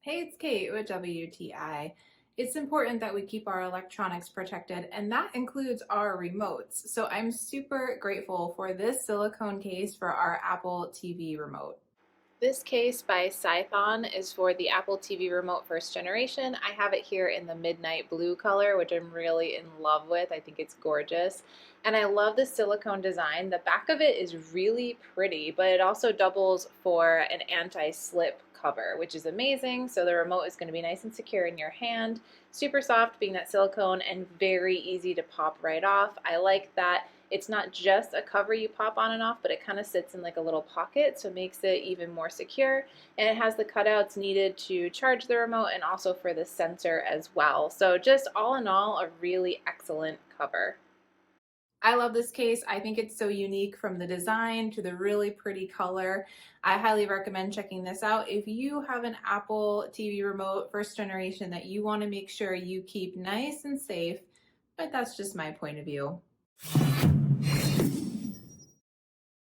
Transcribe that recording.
Hey, it's Kate with WTI. It's important that we keep our electronics protected, and that includes our remotes. So I'm super grateful for this silicone case for our Apple TV remote. This case by SITHON is for the Apple TV Remote first generation. I have it here in the midnight blue color, which I'm really in love with. I think it's gorgeous. And I love the silicone design. The back of it is really pretty, but it also doubles for an anti-slip cover, which is amazing. So the remote is going to be nice and secure in your hand. Super soft being that silicone and very easy to pop right off. I like that it's not just a cover you pop on and off, but it kind of sits in like a little pocket, so it makes it even more secure. And it has the cutouts needed to charge the remote and also for the sensor as well. So just all in all, a really excellent cover. I love this case. I think it's so unique from the design to the really pretty color. I highly recommend checking this out. If you have an Apple TV remote first generation that you want to make sure you keep nice and safe, but that's just my point of view.